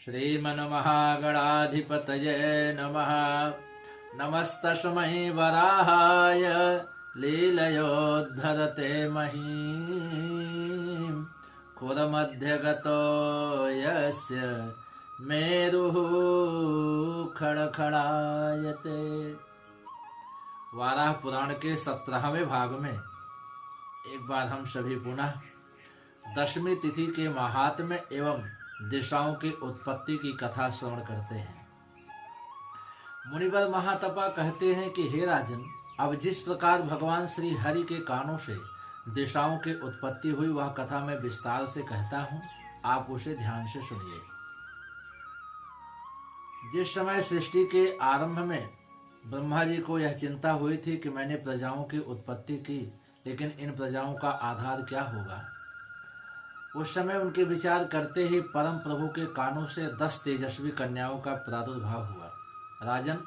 श्रीमन्महागणाधिपतये नमः। नमस्तस्मै वराहाय लीलयोद्धरते महीम्। खुरमध्यगतो यस्य मेरुः खड़खड़ायते। वाराह पुराण के 17वें भाग में एक बार हम सभी पुनः दशमी तिथि के महात्म्य एवं दिशाओं की उत्पत्ति की कथा श्रवण करते हैं। मुनिवर महातपा कहते हैं कि हे राजन, अब जिस प्रकार भगवान श्री हरि के कानों से दिशाओं की उत्पत्ति हुई वह कथा मैं विस्तार से कहता हूँ, आप उसे ध्यान से सुनिए। जिस समय सृष्टि के आरंभ में ब्रह्मा जी को यह चिंता हुई थी कि मैंने प्रजाओं की उत्पत्ति की, लेकिन इन प्रजाओं का आधार क्या होगा, उस समय उनके विचार करते ही परम प्रभु के कानों से 10 तेजस्वी कन्याओं का प्रादुर्भाव हुआ। राजन,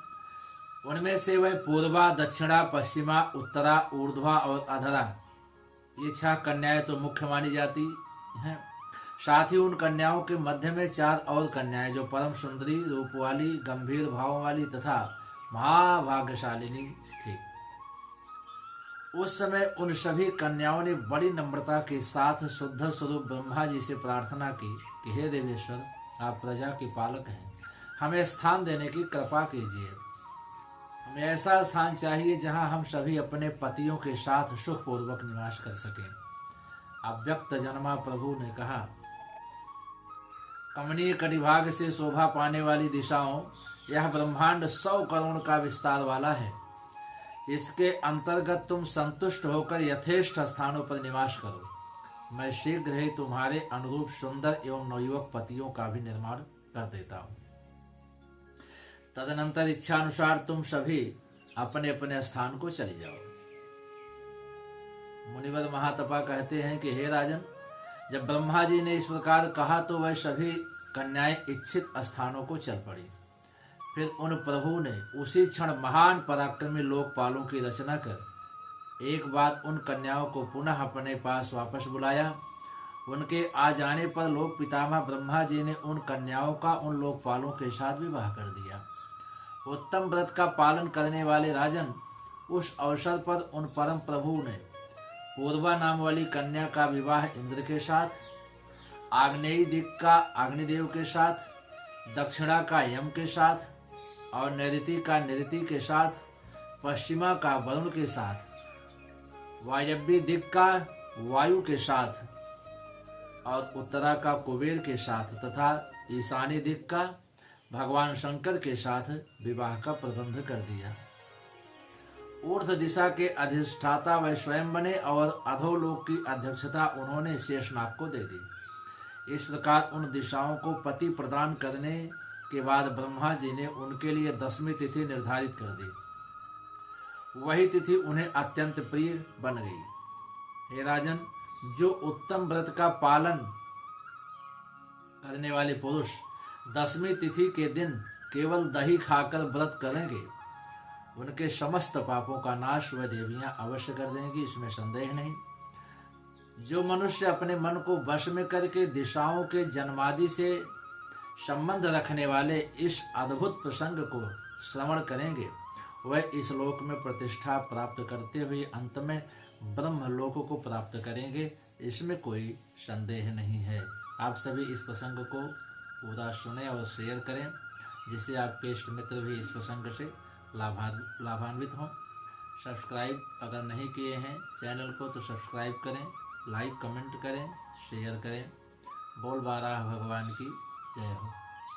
उनमें से वह पूर्वा, दक्षिणा, पश्चिमा, उत्तरा, ऊर्ध्वा और अधरा, ये 6 कन्याएं तो मुख्य मानी जाती हैं। साथ ही उन कन्याओं के मध्य में 4 और कन्याएं जो परम सुंदरी, रूप वाली, गंभीर भाव वाली तथा महाभाग्यशालिनी थी। उस समय उन सभी कन्याओं ने बड़ी नम्रता के साथ शुद्ध स्वरूप ब्रह्मा जी से प्रार्थना की कि हे देवेश्वर, आप प्रजा के पालक हैं, हमें स्थान देने की कृपा कीजिए। हमें ऐसा स्थान चाहिए जहां हम सभी अपने पतियों के साथ सुखपूर्वक निवास कर सकें। अव्यक्त जन्मा प्रभु ने कहा, कमनीय कटिभाग से शोभा पाने वाली दिशाओं, यह ब्रह्मांड 100 करोड़ का विस्तार वाला है। इसके अंतर्गत तुम संतुष्ट होकर यथेष्ट स्थानों पर निवास करो। मैं शीघ्र ही तुम्हारे अनुरूप सुंदर एवं नवयुवक पतियों का भी निर्माण कर देता हूँ। तदनंतर इच्छा अनुसार तुम सभी अपने अपने स्थान को चले जाओ। मुनिवर महातपा कहते हैं कि हे राजन, जब ब्रह्मा जी ने इस प्रकार कहा तो वह सभी कन्याएं इच्छित स्थानों को चल पड़ी। फिर उन प्रभु ने उसी क्षण महान पराक्रमी लोकपालों की रचना कर एक बार उन कन्याओं को पुनः अपने पास वापस बुलाया। उनके आ जाने पर लोक पितामह ब्रह्मा जी ने उन कन्याओं का उन लोकपालों के साथ विवाह कर दिया। उत्तम व्रत का पालन करने वाले राजन, उस अवसर पर उन परम प्रभु ने पूर्वा नाम वाली कन्या का विवाह इंद्र के साथ, आग्नेयी दिक का अग्निदेव के साथ, दक्षिणा का यम के साथ और नैऋति का निरति के साथ, पश्चिमा का वरुण के साथ, वायव्य दिक का वायु के साथ और उत्तरा का कुबेर के साथ तथा ईशानी दिक का भगवान शंकर के साथ विवाह का प्रबंध कर दिया। ऊर्ध्व दिशा के अधिष्ठाता वह स्वयं बने और अधोलोक की अध्यक्षता उन्होंने शेषनाग को दे दी। इस प्रकार उन दिशाओं को पति प्रदान करने के बाद ब्रह्मा जी ने उनके लिए 10वीं तिथि निर्धारित कर दी। वही तिथि उन्हें अत्यंत प्रिय बन गई। हे राजन, जो उत्तम व्रत का पालन करने वाले पुरुष 10वीं तिथि के दिन केवल दही खाकर व्रत करेंगे, उनके समस्त पापों का नाश वह देवियां अवश्य कर देंगी, इसमें संदेह नहीं। जो मनुष्य अपने मन को वश में करके दिशाओं के जन्मादि से संबंध रखने वाले इस अद्भुत प्रसंग को श्रवण करेंगे, वह इस लोक में प्रतिष्ठा प्राप्त करते हुए अंत में ब्रह्मलोक को प्राप्त करेंगे, इसमें कोई संदेह नहीं है। आप सभी इस प्रसंग को पूरा सुने और शेयर करें, जिससे आपके इष्ट मित्र भी इस प्रसंग से लाभान्वित हों। सब्सक्राइब अगर नहीं किए हैं चैनल को तो सब्सक्राइब करें, लाइक कमेंट करें, शेयर करें। बोल बाराह भगवान की जय हो।